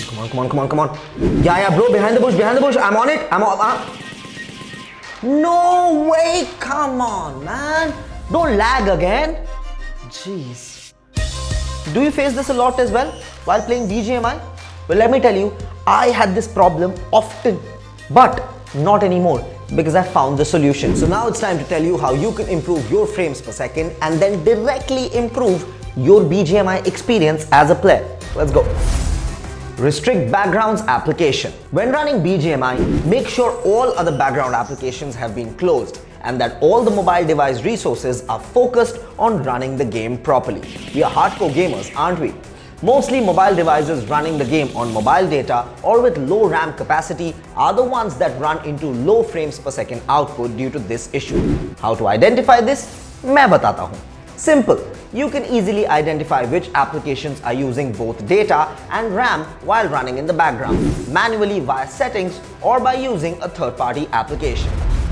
Come on. Yeah, bro, behind the bush. I'm on it. No way, come on, man. Don't lag again. Jeez. Do you face this a lot as well while playing BGMI? Well, let me tell you, I had this problem often, but not anymore because I found the solution. So now it's time to tell you how you can improve your frames per second and then directly improve your BGMI experience as a player. Let's go. Restrict backgrounds application. When running BGMI, make sure all other background applications have been closed and that all the mobile device resources are focused on running the game properly. We are hardcore gamers, aren't we? Mostly mobile devices running the game on mobile data or with low RAM capacity are the ones that run into low frames per second output due to this issue. How to identify this? मैं बताता हूँ. Simple. You can easily identify which applications are using both data and RAM while running in the background, manually via settings or by using a third-party application.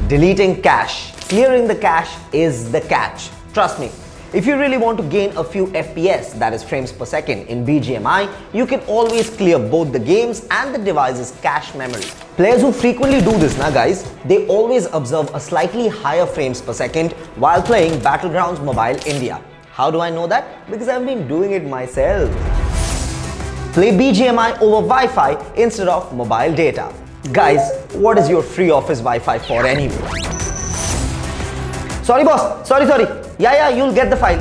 Deleting cache. Clearing the cache is the catch. Trust me. If you really want to gain a few FPS, that is frames per second, in BGMI, you can always clear both the game's and the device's cache memory. Players who frequently do this, guys, they always observe a slightly higher frames per second while playing Battlegrounds Mobile India. How do I know that? Because I've been doing it myself. Play BGMI over Wi-Fi instead of mobile data. Guys, what is your free office Wi-Fi for anyway? Sorry boss, sorry. Yeah, you'll get the file.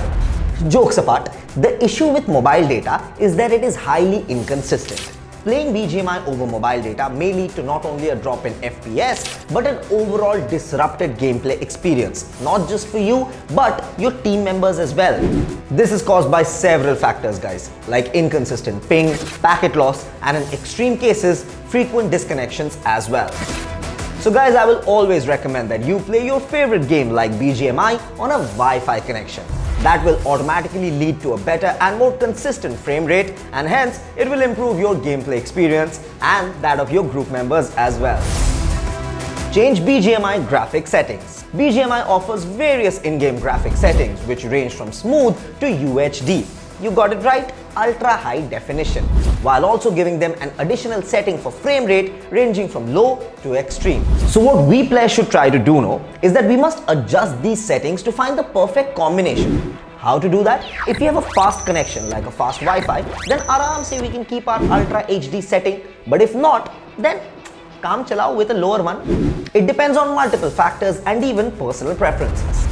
Jokes apart, the issue with mobile data is that it is highly inconsistent. Playing BGMI over mobile data may lead to not only a drop in FPS, but an overall disrupted gameplay experience, not just for you, but your team members as well. This is caused by several factors, guys, like inconsistent ping, packet loss, and in extreme cases, frequent disconnections as well. So guys, I will always recommend that you play your favorite game like BGMI on a Wi-Fi connection. That will automatically lead to a better and more consistent frame rate, and hence it will improve your gameplay experience and that of your group members as well. Change BGMI graphic settings. BGMI offers various in-game graphic settings which range from smooth to UHD. You got it right, ultra high definition, while also giving them an additional setting for frame rate ranging from low to extreme. So what we players should try to do now is that we must adjust these settings to find the perfect combination. How to do that? If we have a fast connection like a fast Wi-Fi, then aram se we can keep our ultra HD setting, but if not, then kaam chalao with a lower one. It depends on multiple factors and even personal preferences.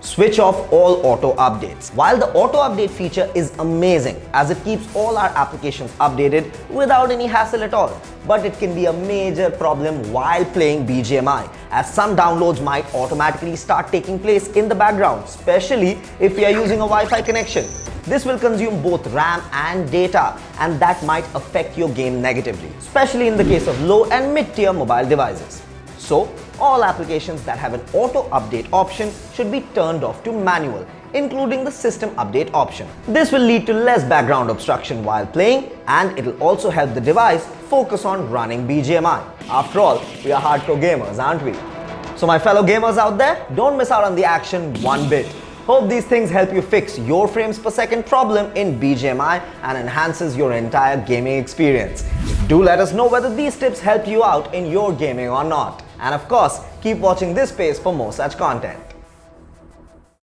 Switch off all auto updates. While the auto update feature is amazing as it keeps all our applications updated without any hassle at all, but it can be a major problem while playing BGMI as some downloads might automatically start taking place in the background, especially if you are using a Wi-Fi connection. This will consume both RAM and data, and that might affect your game negatively, especially in the case of low and mid-tier mobile devices. So, all applications that have an auto update option should be turned off to manual, including the system update option. This will lead to less background obstruction while playing, and it will also help the device focus on running BGMI. After all, we are hardcore gamers, aren't we? So my fellow gamers out there, don't miss out on the action one bit. Hope these things help you fix your frames per second problem in BGMI and enhances your entire gaming experience. Do let us know whether these tips help you out in your gaming or not. And of course, keep watching this space for more such content.